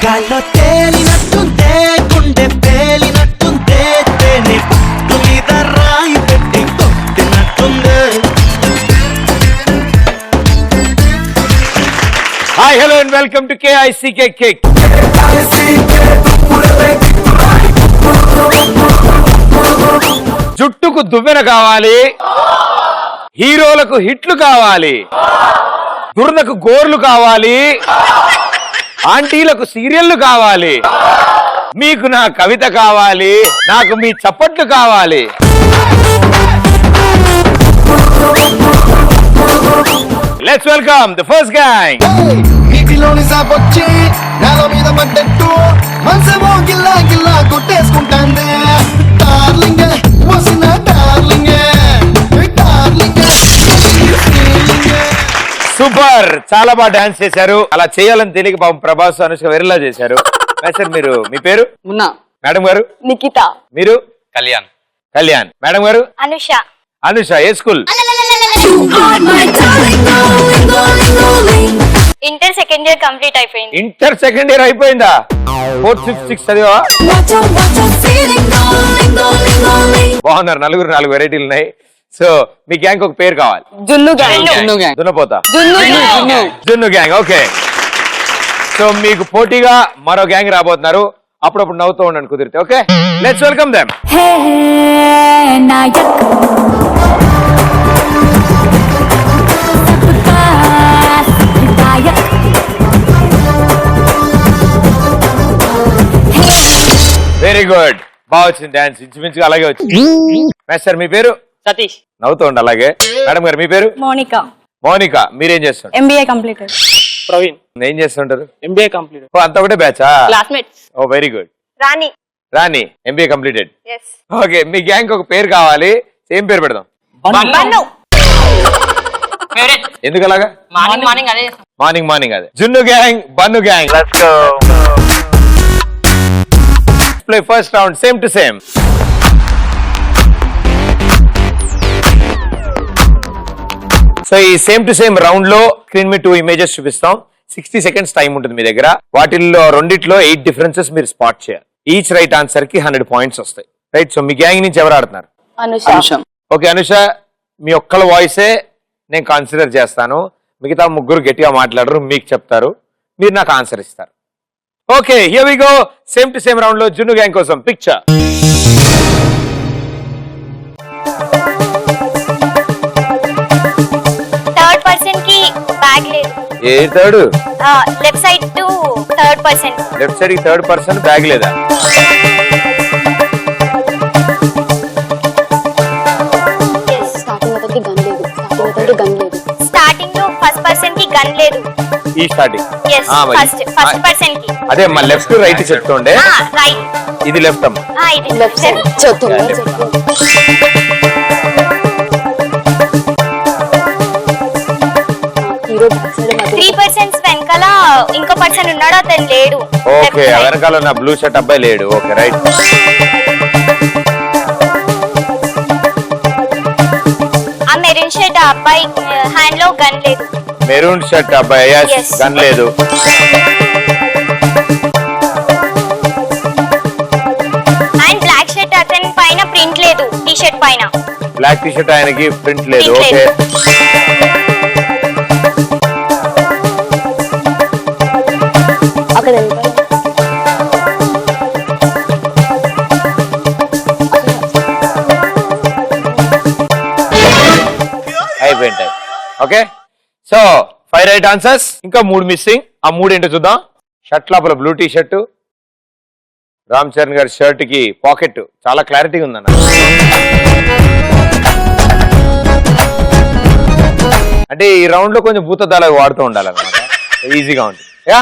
గాల్లో తేలినట్టుందే గుండె పేలినట్టుందే తేనె పట్టు మీద రాయి పెట్టి కొట్టినట్టుందే. Hi, hello and welcome to KICK Kick. జుట్టుకు దువ్వెన కావాలి, హీరోలకు హిట్లు కావాలి, దురదకు గోర్లు కావాలి, ఆంటీలకు సీరియళ్లు కావాలి, మీకు నా కవిత కావాలి, నాకు మీ చప్పట్లు కావాలి. Let's welcome the first gang. నీటిలోని సాపొచ్చి నేల మీద పడ్డట్టు మనసేమో గిల్లా గిల్లా కొట్టేసుకుంటాందే. డార్లింగ్ వసిన డార్లింగ్ డార్లింగ్. సూపర్, చాలా బాగా డాన్స్ చేశారు. అలా చేయాలని తెలియక పాపం ప్రభాస్ అనుష్క వెరిలా చేశారు. సార్ మీరు మీ పేరు? మున్నా. మేడం గారు? నిఖిత. మీరు? కళ్యాణ్. కళ్యాణ్. మేడం గారు? అనుష. అనుష. ఏ school? Inter second year complete అయిపోయింది. ఇంటర్ సెకండ్ ఇయర్ అయిపోయిందా? 4th 5th 6th చదివా? బాగున్నారు, నలుగురు 4 వెరైటీలు ఉన్నాయి. సో మీ గ్యాంగ్ ఒక పేరు కావాలి. జున్ను గ్యాంగ్. దున్నపోతా. జున్ను గ్యాంగ్. ఓకే, సో మీకు పోటీగా మరో గ్యాంగ్ రాబోతున్నారు. అప్పుడప్పుడు నవ్వుతూ ఉండండి కుదిరితే. Okay, let's welcome them. Very good, బాగా వచ్చింది డాన్స్, ఇంచుమించుగా అలాగే వచ్చింది. మాస్టర్ మీ పేరు? సతీష్. నవ్వుతూ ఉండి అలాగే. మేడం గారు మీ పేరు? మోనిక. మౌనిక. మీరేం చేస్తుంటారు? MBA completed. ప్రవీణ్. ఏం చేస్తుంటారు? MBA complete. ఓ అంత ఒకటే బ్యాచా? క్లాస్మేట్స్. ఓ very good. Rani. Rani. MBA completed. yes. Okay, మీ గ్యాంగ్ ఒక పేరు కావాలి. సేమ్ పేరు పెడదాం. బన్ను. ఫేవరెట్. ఎందుకు అలాగా? మార్నింగ్ అదే. మార్నింగ్ అదే. Junnu gang, Bannu gang. Let's go. Play first round same to same. So ఈ సేమ్ టు సేమ్ రౌండ్ లో స్క్రీన్ మీద 2 ఇమేజెస్ చూపిస్తాం. 60 seconds టైం ఉంటుంది మీ దగ్గర. వాటిల్లో రెండిట్లో 8 డిఫరెన్సెస్ మీరు స్పాట్ చేయాలి. ఈచ్ రైట్ ఆన్సర్ కి 100 points వస్తాయి. రైట్, సో మీ గ్యాంగ్ నుంచి ఎవరు ఆడుతున్నారు? అనుష. ఓకే అనుష, మీ ఒక్కళ్ళ వాయిసే నేను కన్సిడర్ చేస్తాను. మిగతా ముగ్గురు గట్టిగా మాట్లాడరు, మీకు చెప్తారు, మీరు నాకు ఆన్సర్ ఇస్తారు. Okay, here we go. Same to same round లో జున్ను గ్యాంగ్ కోసం పిక్చర్. థర్డ్ పర్సన్ కి బ్యాగ్ లేదు. ఏ third? Left side to third person. Left side కి థర్డ్ పర్సన్ బ్యాగ్ లేదా? స్టార్టింగ్ లో ఫస్ట్ పర్సన్ కి గన్ లేదు. ఈ స్టార్టింగ్. ఫస్ట్ పర్సన్ కి అదే మా లెఫ్ట్ రైట్ చెప్తుండే. రైట్. ఇది లెఫ్ట్ అమ్మ. ఇది లెఫ్ట్ సైడ్. త్రీ పర్సన్స్ వెనకాల ఇంకో పర్సన్ ఉన్నాడు, అతను లేడు. ఓకే, వెనకాల ఉన్న బ్లూ షర్ట్ అబ్బాయి లేడు. Okay right. ఆ మెరూన్ షర్ట్ అబ్బాయి హ్యాండ్ లో గన్ లేదు. మెరూన్ షర్ట్ అబ్బాయి గన్ లేదు. అండ్ బ్లాక్ షర్ట్ అతని పైన ప్రింట్ లేదు. టీ షర్ట్ పైన బ్లాక్ టీ షర్ట్ ఆయనకి ప్రింట్ లేదు. ఓకే, అక్కడ అయిపోయింది. ఓకే, సో 5 రైట్ ఆన్సర్స్, ఇంకా 3 మిస్సింగ్. ఆ 3 ఏంటో చూద్దాం. షర్ట్ లోపల blue T shirt, Ram Charan గారి షర్ట్ కి పాకెట్. చాలా క్లారిటీగా ఉందన్న. అంటే ఈ రౌండ్ లో కొంచెం భూతద్దాలు వాడుతూ ఉండాలన్నమాట, ఈజీగా ఉంటుంది. Yeah,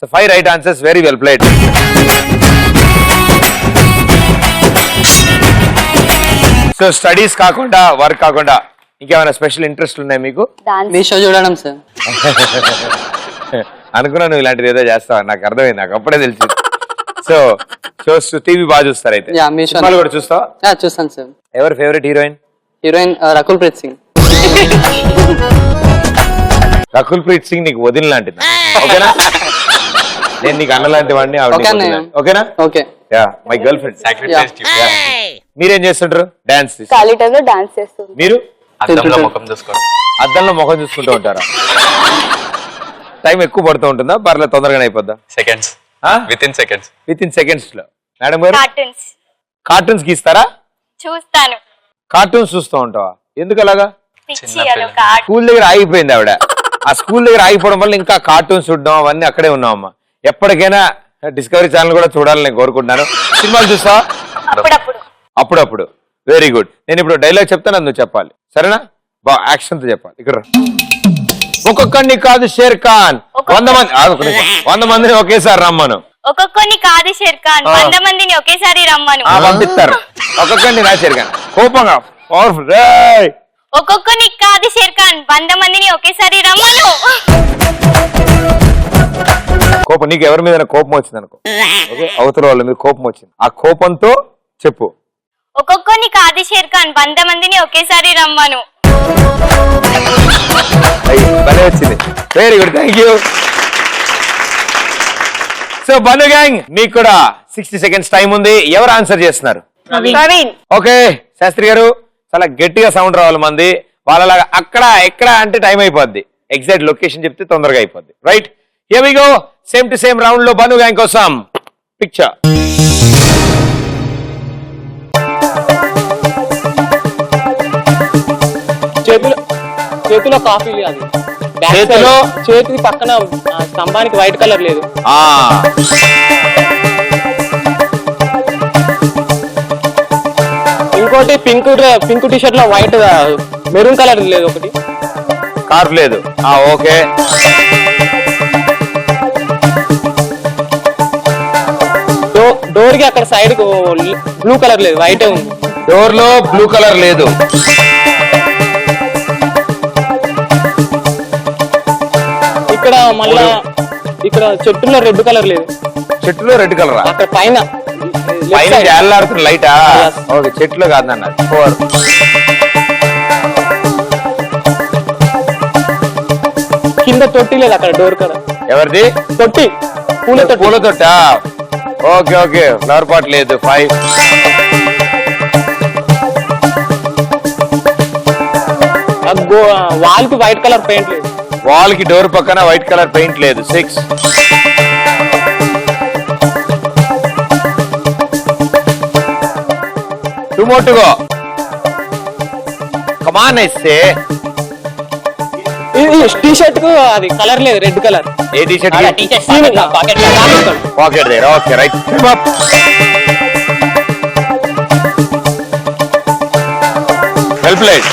so 5 right answers, very well played. So studies కాకుండా, వర్క్ కాకుండా ఇంకేమైనా స్పెషల్ ఇంట్రెస్ట్ ఉన్నాయి మీకు? మీ షో చూడడం సార్. అనుకున్నా నువ్వు ఇలాంటిది ఏదో చేస్తావు, నాకు అర్థమైంది, నాకు అప్పుడే తెలిసింది. సో షోస్ టీవీ బాగా చూస్తారు అయితే? సినిమాలు కూడా చూస్తావా? చూస్తాను సార్. ఎవరి favourite heroine? Heroine Rakul Preet Singh. Rakul Preet Singh నీకు వదిన లాంటిది, ఓకేనా? నేను నీకు అన్నలాంటి వాడిని ఆవిడ Okay, అన్నయ్య. ఓకేనా okay yeah my girl friend మీరేం చేస్తుంటారు డాన్స్ ఖాళీ టైంలో డాన్స్ చేస్తుంది. మీరు అద్దంలో ముఖం చూసుకోండి. అద్దంలో ముఖం చూసుకుంటూ ఉంటారా టైం ఎక్కువ పడుతూ ఉంటుందా పర్లేదు తొందరగానే అయిపోద్దా seconds within seconds within seconds లో మేడం గారు కార్టూన్స్ కార్టూన్స్ గీస్తారా చూస్తాను. కార్టూన్స్ చూస్తూ ఉంటావా ఎందుకు అలాగా పిచ్చి అదొక ఆర్ట్. స్కూల్ దగ్గర ఆగిపోయింది ఆవిడ ఆ స్కూల్ దగ్గర ఆగిపోవడం వల్ల ఇంకా కార్టూన్స్ చూడడం అవన్నీ అక్కడే ఉన్నామమ్మా ఎప్పటికైనా డిస్కవరీ ఛానల్ కూడా చూడాలని నేను కోరుకుంటున్నాను సినిమాలు చూస్తావా అప్పుడప్పుడు అప్పుడప్పుడు వెరీ గుడ్ నేను ఇప్పుడు డైలాగ్ చెప్తాను అది నువ్వు చెప్పాలి సరేనా బా యాక్షన్ తో చెప్పాలి ఇక్కడ రా. ఒక్కొక్కడిని కాదు షేర్ ఖాన్ 100 మంది 100 మందిని ఒకేసారి రమ్మను ఒక్కొక్కరిని కాదు షేర్ ఖాన్ 100 మందిని ఒకేసారి రమ్మను. పంపిస్తారు ఒక్కొక్కడిని రా షేర్ ఖాన్ కోపంగా పవర్ఫుల్ ఒక్కొక్కరిని కాదు షేర్ ఖాన్ 100 మందిని ఒకేసారి రమ్మను. కోపం నీకు ఎవరి మీద కోపం వచ్చింది అనుకో ఓకే అవతల వాళ్ళ మీద కోపం వచ్చింది ఆ కోపంతో చెప్పు ఒక్కొక్కరిని కాదు షేర్ ఖాన్ 100 మందిని ఒకేసారి రమ్మను. భలే వచ్చింది very good thank you so Bannu gang మీకు కూడా 60 సెకండ్స్ టైం ఉంది ఎవరు ఆన్సర్ చేస్తున్నారు ప్రవీణ్ ఓకే శాస్త్రి గారు చాలా గట్టిగా సౌండ్ రావాలి మంది వాళ్ళలాగా అక్కడ ఎక్కడ అంటే టైం అయిపోద్ది ఎగ్జాక్ట్ లొకేషన్ చెప్తే తొందరగా అయిపోద్ది right here we go same to same round లో బను గ్యాంగ్ కోసం పిక్చర్ చేతిలో కాఫీ అది చేతిలో చేతికి పక్కన స్తంభానికి వైట్ కలర్ లేదు. ఇంకోటి పింక్ టీ షర్ట్ లో వైట్ మెరూన్ కలర్ లేదు ఒకటి కార్ఫ్ లేదు ఓకే డోర్ కి అక్కడ సైడ్ బ్లూ కలర్ లేదు వైట్ ఉంది. డోర్ లో బ్లూ కలర్ లేదు ఇక్కడ మళ్ళా ఇక్కడ చెట్టులో రెడ్ కలర్ లేదు. చెట్టులో రెడ్ కలరా అక్కడ పైన పైన జాలాడుతున్న లైటా ఓకే చెట్లో కాదన్న 4 కింద తొట్టి లేదు అక్కడ డోర్ కదా ఎవరిది తొట్టి పూల తొట్టా ఓకే ఓకే ఫ్లవర్ పాట్ లేదు 5 వాల్ కి వైట్ కలర్ పెయింట్ లేదు. వాల్ కి డోర్ పక్కన వైట్ కలర్ పెయింట్ లేదు 6 2 more to go come on I say T shirt కు అది కలర్ లేదు రెడ్ కలర్. ఏ T shirt pocket there okay right well played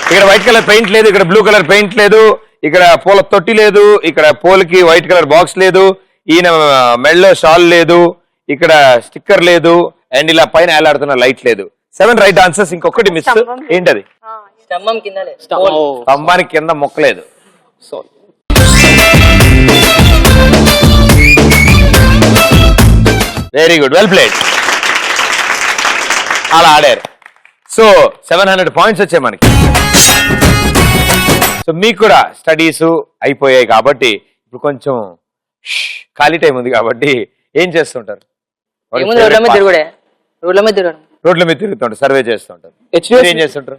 ఇక్కడ వైట్ కలర్ పెయింట్ లేదు ఇక్కడ బ్లూ కలర్ పెయింట్ లేదు ఇక్కడ పూల తొట్టి లేదు ఇక్కడ పూలకి వైట్ కలర్ బాక్స్ లేదు ఈయన మెడలో షాల్ లేదు ఇక్కడ స్టిక్కర్ లేదు అండ్ ఇలా పైన ఏలాడుతున్న లైట్ లేదు 7 రైట్ ఆన్సర్స్ ఇంకొకటి మిస్ ఏంటది స్తంభం కింద లేదు. స్తంభానికి కింద మొక్కలేదు వెరీ గుడ్ వెల్ ప్లేడ్ అలా ఆడారు సో 700 పాయింట్స్ వచ్చాయి మనకి సో మీకు కూడా స్టడీస్ అయిపోయాయి కాబట్టి ఇప్పుడు కొంచెం ఖాళీ టైం ఉంది కాబట్టి ఏం చేస్తుంటారు రోడ్ల మీద తిరుగుడే రోడ్ల మీద తిరుగుతుంటారు సర్వే చేస్తుంటారు ఏం చేస్తుంటారు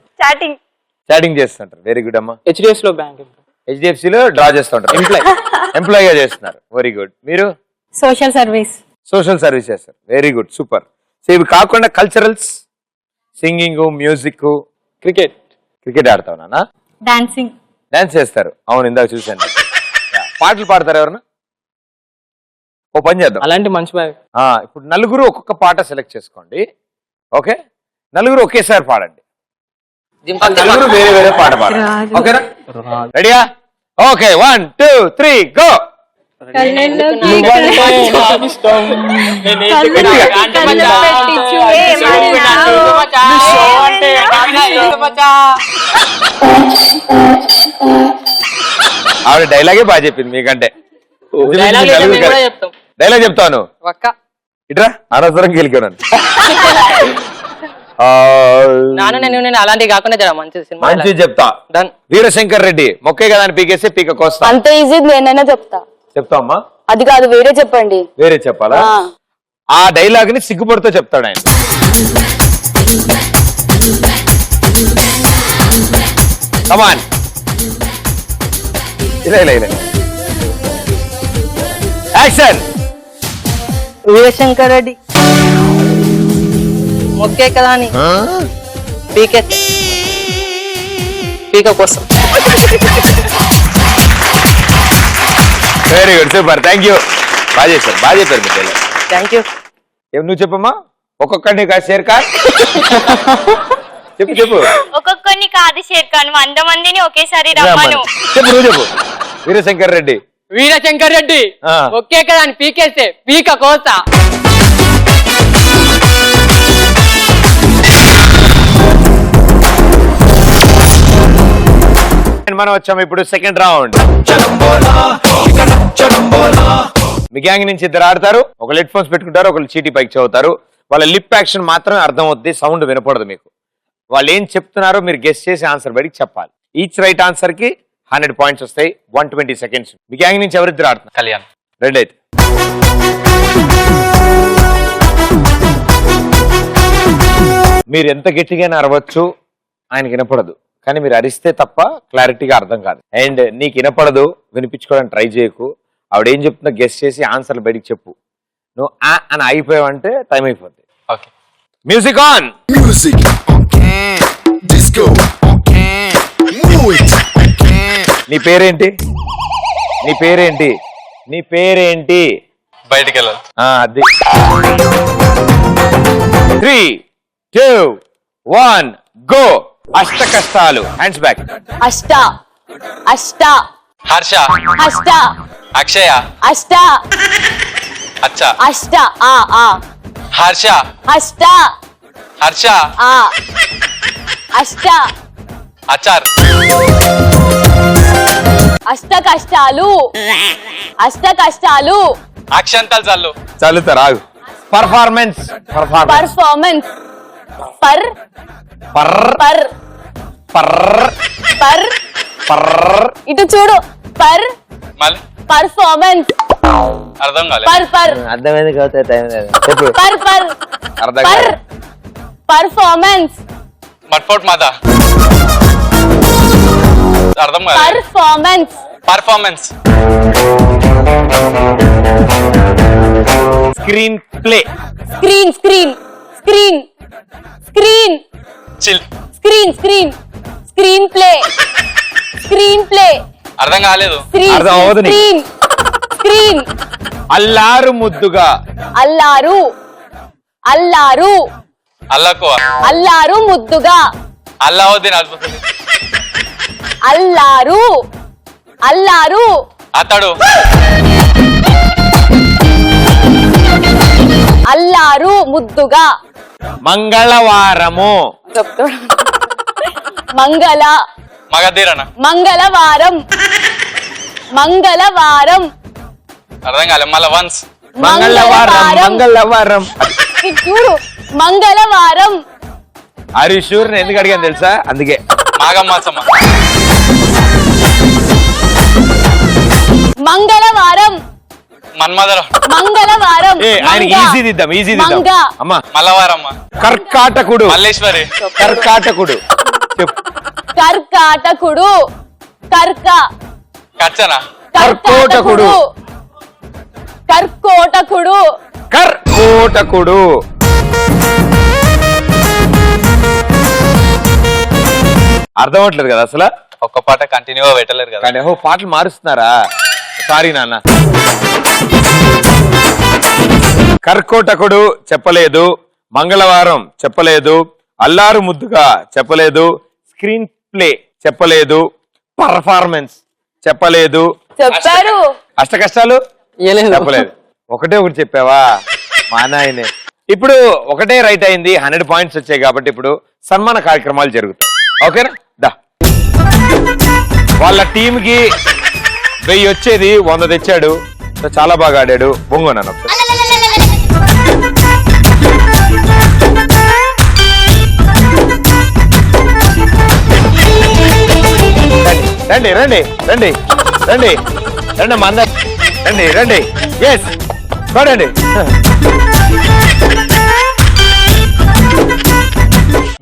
చాటింగ్ చేస్తుంటారు వెరీ గుడ్ అమ్మా హెచ్డిఎఫ్ లో బ్యాంక్ హెచ్డిఎఫ్సి లో డ్రా చేస్తుంటారు ఎంప్లాయ్ గా చేస్తున్నారు వెరీ గుడ్ మీరు సోషల్ సర్వీస్ చేస్తారు వెరీ గుడ్ సూపర్ సో ఇవి కాకుండా కల్చరల్స్ సింగింగ్ మ్యూజిక్ క్రికెట్ ఆడతావు నాన్న డాన్సింగ్ డాన్స్ చేస్తారు అవును ఇందాక చూశాను పాటలు పాడతారు ఎవరన్నా ఓ పని చేద్దాం అలాంటి మంచి బ్యాగ్. ఇప్పుడు నలుగురు ఒక్కొక్క పాట సెలెక్ట్ చేసుకోండి ఓకే నలుగురు ఒకేసారి పాడండి నలుగురు వేరే వేరే పాట పాడండి ఓకేనా రెడీయా ఓకే 1 2 3 గో ఆవిడ డైలాగే బాగా చెప్పింది మీకంటే డైలాగ్ చెప్తాను ఇట్రా అనవసరం గెలికాను నేను అలాంటివి కాకుండా మంచి సినిమా మంచి చెప్తా వీరశంకర్ రెడ్డి మొక్కే కదా అని పీకేస్తే పీక కోస్తా అంత ఈజీ నేనైనా చెప్తా చెప్తావమ్మా? అది కాదు, వేరే చెప్పండి. వేరే చెప్పాలా? ఆ. ఆ డైలాగ్ ని సిగ్గుపడుతూ చెప్తాడు ఆయన. కమాన్, ఇలా ఇలా ఇలా యాక్షన్. వీరశంకర్ రెడ్డి మొక్కే కదా అని పీకే పీక కోసం. Very good, super, thank you. బాగా చేశారు, బాగా చెప్పారు బిడ్డలు. Thank you. ఏం నువ్వు చెప్పమ్మా, ఒక్కొక్కడిని షేర్ ఖాన్ చెప్పు చెప్పు. ఒక్కొక్కరిని కాదు షేర్ ఖాన్, 100 మందిని ఒకేసారి రమ్మను. చెప్పు, నువ్వు చెప్పు. వీరశంకర్ రెడ్డి. వీరశంకర్ రెడ్డి ఆ. ఒకే కదా అని పీకేస్తే పీక కోస్తా. మనం వచ్చాము ఇప్పుడు సెకండ్ రౌండ్. మీ గ్యాంగ్ నుంచి ఇద్దరు ఆడతారు. ఒకళ్ళు హెడ్ ఫోన్స్ పెట్టుకుంటారు, ఒకళ్ళు చీటీ పైకి చదువుతారు. వాళ్ళ లిప్ యాక్షన్ మాత్రమే అర్థం అవుతుంది, సౌండ్ వినపడదు మీకు. వాళ్ళు ఏం చెప్తున్నారో మీరు గెస్ చేసి ఆన్సర్ బయటికి చెప్పాలి. ఈచ్ రైట్ ఆన్సర్ కి 100 పాయింట్స్ వస్తాయి. 120 సెకండ్స్. మీ గ్యాంగ్ నుంచి ఎవరిద్దరు ఆడుతున్నారు? కళ్యాణ్. రెడీ అయితే మీరు ఎంత గట్టిగానే అరవచ్చు, ఆయనకి వినపడదు. కానీ మీరు అరిస్తే తప్ప క్లారిటీగా అర్థం కాదు. అండ్ నీకు వినపడదు, వినిపించుకోవడానికి ట్రై చేయకు. ఆవిడ ఏం చెప్తుందో గెస్ చేసి ఆన్సర్లు బయటికి చెప్పు. నువ్వు ఆ అని అయిపోయావంటే టైం అయిపోద్ది. Okay. Music on. Music, disco, move it. నీ పేరేంటి? నీ పేరేంటి? నీ పేరేంటి? బయటికి వెళ్ళాలి. అది 3, 2, 1 గో. అష్ట కష్టాలు. Hands back. అష్ట అష్ట హర్ష. అష్ట అక్షయ. అష్ట అచ్చ. అష్ట ఆ ఆ హర్ష. అష్ట హర్ష. ఆ అష్ట అచార్. అష్ట కష్టాలు అష్ట కష్టాలు అక్షంతలు చల్లు. చల్లుతారు, ఆగు. Performance. Performance per per per per per per. ఇటు చూడు. పర్ మళ్ళీ పర్ఫార్మెన్స్ అర్థం కాలేదు. పర్ పర్ అర్థమైంది కావచ్చు, టైం లేదు. చెప్పు. పర్ పర్ అర్థం పర్ కాదు. పర్ఫార్మెన్స్ మట్ఫోట్ మాదా. అర్థం కాలేదు. Performance performance. Screen play. Screen screen screen screen chill. Screen screen screen play screen play అర్థం కాలేదు. అర్థం అవ్వదు నీకు. స్క్రీన్ స్క్రీన్ అల్లారు ముద్దుగా. అల్లారు అల్లారు అల్లకు. అల్లారు ముద్దుగా అల్లావుద్దీన్ అద్భుతం. అల్లారు అల్లారు అతడు. అల్లారు ముద్దుగా మంగళవారము. మంగళ మగధీరన. మంగళవారం మంగళవారం అర్థం కాలేదు. మళ్ళా వన్స్. మంగళవారం. మంగళవారం. ఇటు చూడు. మంగళవారం హరీషూర్ ఎందుకు అడిగాను తెలుసా? అందుకే. మాఘమాసమ్మ. మంగళవారం మన్మధర. మంగళవారం ఆయనకి ఈజీ దిద్దాం, ఈజీ దిద్దాం. మంగ అమ్మా. మల్లవారమ్మ. కర్కాటకుడు. మల్లేశ్వరి. కర్కాటకుడు. చెప్పు. కర్కాటకుడు కర్క కచ్చన. కర్కోటకుడు. కర్కోటకుడు కర్కోటకుడు. అర్థం అవట్లేదు కదా అసలు. ఒక్క పాట కంటిన్యూగా పెట్టలేరు కదా. కానీ పాటలు మారుస్తున్నారా? సారీ నాన్న. కర్కోటకుడు చెప్పలేదు, మంగళవారం చెప్పలేదు, అల్లారు ముద్దుగా చెప్పలేదు, స్క్రీన్ ప్లే చెప్పలేదు, పర్ఫార్మెన్స్ చెప్పలేదు, చెప్పారు. అష్ట కష్టాలు ఇయ్యలేదు. చెప్పలేదు. ఒకటే ఒకటి చెప్పావా మా నాయనే. ఇప్పుడు ఒకటే రైట్ అయింది, 100 పాయింట్స్ వచ్చాయి కాబట్టి ఇప్పుడు సన్మాన కార్యక్రమాలు జరుగుతాయి. ఓకేనా? దా. వాళ్ళ టీమ్ కి 1000 వచ్చేది 100 తెచ్చాడు. సో చాలా బాగా ఆడాడు. బొంగు నన్ను ఒకసారి. రండి రండి రండి రండి రండి రండి మంద రండి రండి ఎస్ చూడండి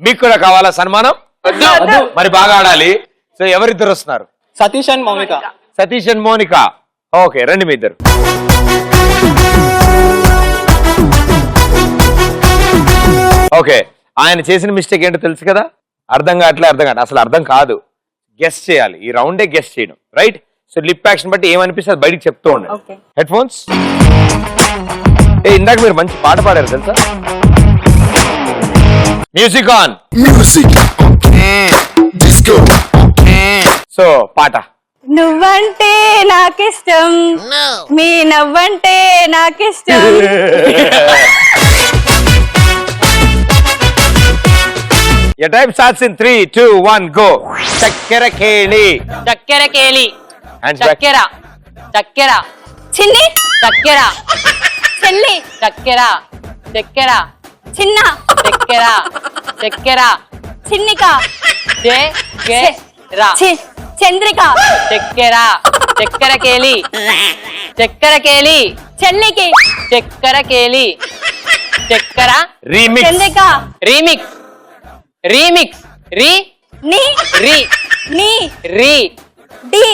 మీకు కూడా కావాలా సన్మానం మరి బాగా ఆడాలి. సో ఎవరిద్దరు వస్తున్నారు? Satish and Mounika. Satish and Monika. Okay రండి మీ ఇద్దరు. ఓకే ఆయన చేసిన మిస్టేక్ ఏంటో తెలుసు కదా, అర్థం కావట్లే అసలు అర్థం కాదు, గెస్ చేయాలి. ఈ రౌండే గెస్ చేయడం, రైట్? సో లిప్ యాక్షన్ బట్టి ఏమనిపిస్తుంది బయటికి చెప్తూ ఉండండి. Head phones. ఇందాక మీరు మంచి పాట పాడారు తెలుసా? Music on. Music on. Disco on. So పాట. నువ్వంటే నాకిష్టం, మీ నవ్వంటే నాకిష్టం. Your time starts in 3, 2, 1, go. చక్కెర కేళి. చక్కెర కేలి. Hands back. చక్కెర. చక్కెర. చిన్ని చక్కెర. చెల్లి చక్కెర. చక్కెర. చిన్న చక్కెర. చక్కెర. చిన్నిక చక్కెర. చంద్రిక చక్కెర. చక్కెర కేలి. చక్కెర కేలి. చెల్లికి చక్కెర కేలి. చక్కెర. రీమిక్స్. చంద్రిక రీమిక్స్. రీమిక్స్. రీ నీ రీ నీ రీ డి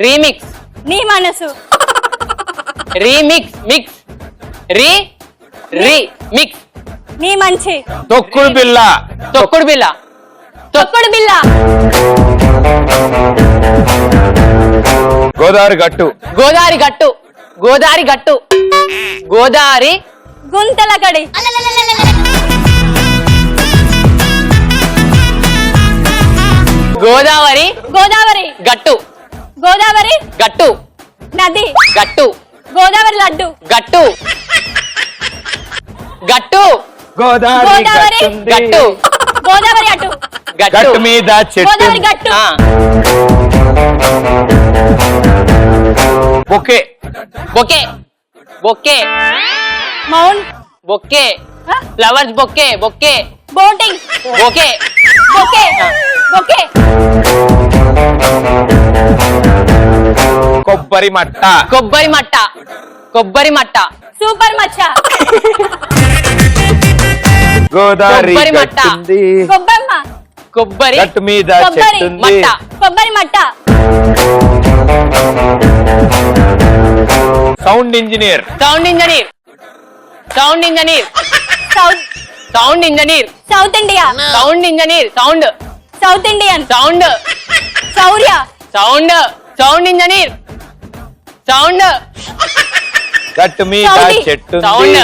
రీమిక్స్. నీ మనసు రీమిక్స్. మిక్స్. రీ రీ మిక్స్. నీ మంచి తొక్కుడు బిల్ల. తొక్కుడు బిల్ల. తొక్కుడు బిల్ల గోదావరి గట్టు. గోదావరి గట్టు. గోదావరి గట్టు. గోదావరి గుంతల కడి గోదావరి గోదావరి గట్టు. గోదావరి గట్టు. నది గట్టు. గోదావరి లడ్డు గట్టు. గట్టు. గోదావరి గోదావరి గట్టు. గోదావరి అటు గట్టు. గట్టు మీద చెట్టు. గోదావరి గట్టు ఆ. Bouquet. Bouquet. Bouquet. Mount bouquet. Flowers bouquet. Bouquet. Boating bouquet. Bouquet bouquet కొబ్బరి మట్ట. కొబ్బరి మట్ట. కొబ్బరి మట్ట. సూపర్ మచ్చ గోదావరి కొబ్బరి మట్ట. గట్టుంది. కొబ్బమ్మ కొబ్బరి గట్టు మీద కొబ్బరి చెట్టుంది. మట్ట. కొబ్బరి మట్ట sound engineer. Sound engineer. Sound engineer. South sound engineer. South India sound engineer. Sound. South Indian sound. శౌర్య సౌండ్. Sound engineer. సౌండ్. గట్టు మీద సౌండ్. చెట్టుంది. సౌండ్.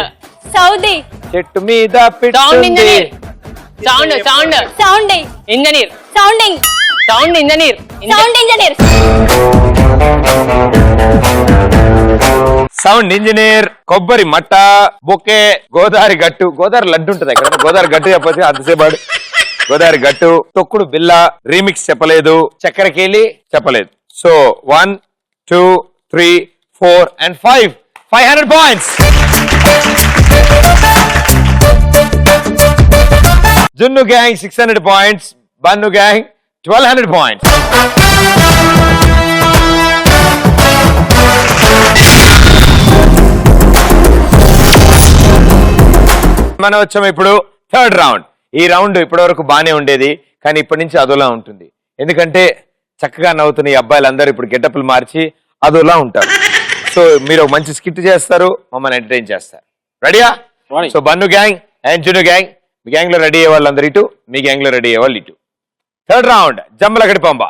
సౌదీ చెట్టు మీద సౌండ్ పిట్టుంది. Engineer. Sound. Sound sounding engineer. Sounding sound engineer. Sound engineer sound engineer. కొబ్బరి మట్ట. బొకే. గోదావరి గట్టు. గోదావరి లడ్డు ఉంటుంది ఎక్కడ. గోదావరి గట్టు చెప్పచ్చు అంతసేపు. గోదావరి గట్టు. తొక్కుడు బిల్ల. రీమిక్స్ చెప్పలేదు. చక్కెరకేళి చెప్పలేదు. So 1, 2, 3, 4 and 5. 500 points. Junnu gang 600 points. Bannu gang 1200 points. మనం వచ్చాం ఇప్పుడు థర్డ్ రౌండ్. ఈ రౌండ్ ఇప్పటి వరకు బానే ఉండేది, కానీ ఇప్పటి నుంచి అదోలా ఉంటుంది. ఎందుకంటే చక్కగా నవ్వుతున్న ఈ అబ్బాయిలందరూ ఇప్పుడు గెటప్లు మార్చి అదోలా ఉంటారు. సో మీరు ఒక మంచి స్కిట్ చేస్తారు, మమ్మల్ని ఎంటర్టైన్ చేస్తారు. రెడీయా? సో బన్ను గ్యాంగ్ అండ్ జున్ను గ్యాంగ్, మీ గ్యాంగ్ లో రెడీ అయ్యే వాళ్ళందరూ ఇటు, మీ గ్యాంగ్ లో రెడీ అయ్యే వాళ్ళు ఇటు. థర్డ్ రౌండ్ జమ్మలగడి పంబ.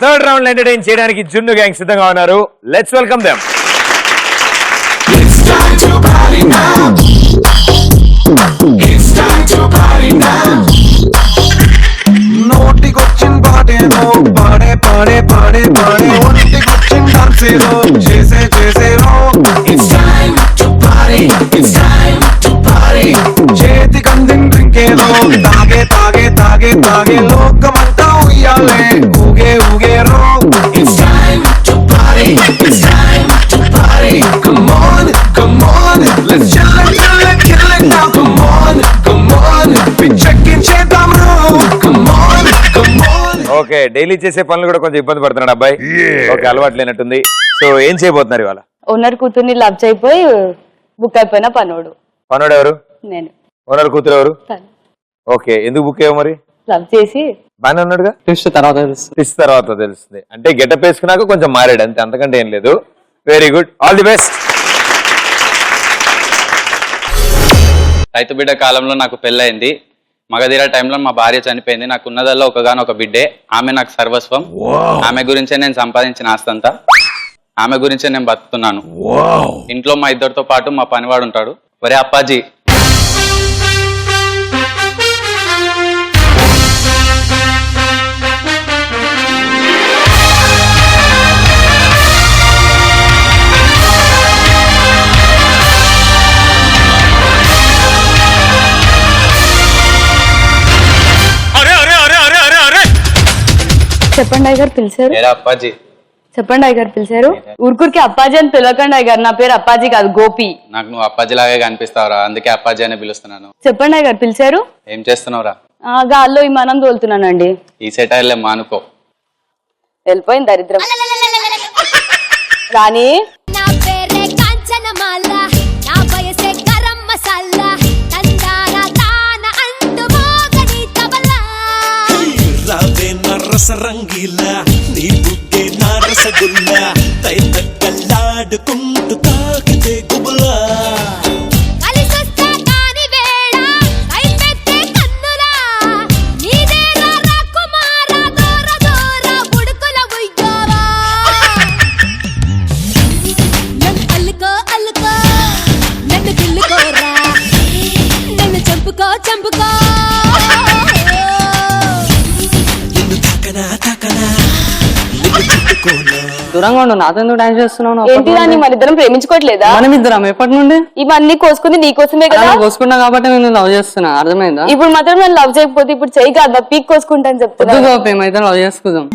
థర్డ్ రౌండ్ లో ఎంటర్టైన్ చేయడానికి జున్ను గ్యాంగ్ సిద్ధంగా ఉన్నారు. Let's welcome them. It's time to party now. It's time to party now. నోటికొచ్చిన పాటేదో పాడే పాడే పాడే పాడే ఒంటికొచ్చిన డాన్సేదో చేసే చేసేదో. It's time to party. It's time to party. చేతికందిన డ్రింక్ ఏదో తాగే తాగే తాగే తాగే లోకమంతా ఉయ్యాలే ఊగే ఊగే రో. It's time to party. It's time to party. Come on, come on, let's chill it, chill it, kill it now. Come on, come on, be checking చేద్దాం రో. Come on, come on. Okay daily చేసే పనులు కూడా కొంచెం ఇబ్బంది పడుతున్నాడు అబ్బాయి. Okay, అలవాటు లేనట్టుంది. సో ఏం చేయబోతున్నారు ఇవాళ? ఓనర్ కూతుర్ని లవ్ అయిపోయి బుక్ అయిపోయిన పనోడు. పనోడు ఎవరు? నేను. ఓనర్ కూతురు ఎవరు? తను. ఓకే, ఎందుకు బుక్ అయ్యావు మరి? లవ్ చేసి బాగానే ఉన్నాడుగా. ట్విస్ట్ తర్వాత తెలుసు. ఫిక్స్ తర్వాత తెలుస్తుంది. అంటే గెటప్ వేసుకున్నాక కొంచెం మారాడు అంతే, అంతకంటే ఏం లేదు. Very good, all the best. రైతు బిడ్డ కాలంలో నాకు పెళ్ళయింది. మగధీర టైంలో మా భార్య చనిపోయింది. నాకు ఉన్నదల్లో ఒకగానొక బిడ్డే. ఆమె నాకు సర్వస్వం. ఆమె గురించే నేను సంపాదించిన ఆస్తంతా. ఆమె గురించే నేను బతుకుతున్నాను. ఇంట్లో మా ఇద్దరితో పాటు మా పనివాడు ఉంటాడు. ఒరే అప్పాజీ, చెప్పండి అయ్యగారు పిలిచారు. ఏరా అప్పాజీ. చెప్పండి అయ్యగారు పిలిచారు. ఊరికూరికి అప్పాజీ అని పిలవకండి అయ్యగారు, నా పేరు అప్పాజీ కాదు గోపి. నాకు నువ్వు అప్పాజీ లాగే కనిపిస్తావురా, అందుకే అప్పాజీ అనే పిలుస్తున్నాను. చెప్పండి అయ్యగారు పిలిచారు. ఏం చేస్తున్నావురా? గాల్లో విమానం తోలుతున్నానండి. ఈ సెటైర్లే మానుకో. వెళ్ళిపోయింది దరిద్రం. రాణి నా పేరే కాంచనమాల, నా వయసే గరం మసాలా, తందాన తాన అంటూ మోగని తబలా. రావే నా రసరంగీలా, నీ బుగ్గే నా రసగుల్లా, తై తక్కలాడుకుంటూ తాకితే గుబులా. కలిసొస్తా కాని వేళ, కైపెట్టే కన్నులా, నీదేరా రాకుమారా, దూర దూర ఉడుకుల ఉయ్యారా. నన్ను అల్లుకో అల్లుకో, నన్ను గిల్లుకోరా, నన్ను చంపుకో చంపుకో. దూరంగా ఉండు. నాతో ఎందుకు డాన్స్ చేస్తున్నావు? ఏంటి రాణి, మన ఇద్దరం ప్రేమించుకోవట్లేదా? మనం ఇద్దరం ఎప్పటి నుండి? ఇవన్నీ కోసుకుంది నీకోసమే కదా. కోసుకున్నా కాబట్టి నేను లవ్ చేస్తున్నా, అర్థమైందా? ఇప్పుడు మాత్రం నేను లవ్ చేయకపోతే ఇప్పుడు చెయ్యి కాదు పీక్ కోసుకుంటాను చెప్తున్నా. వద్దు గోపి, మేమైతే లవ్ చేసుకుందాం.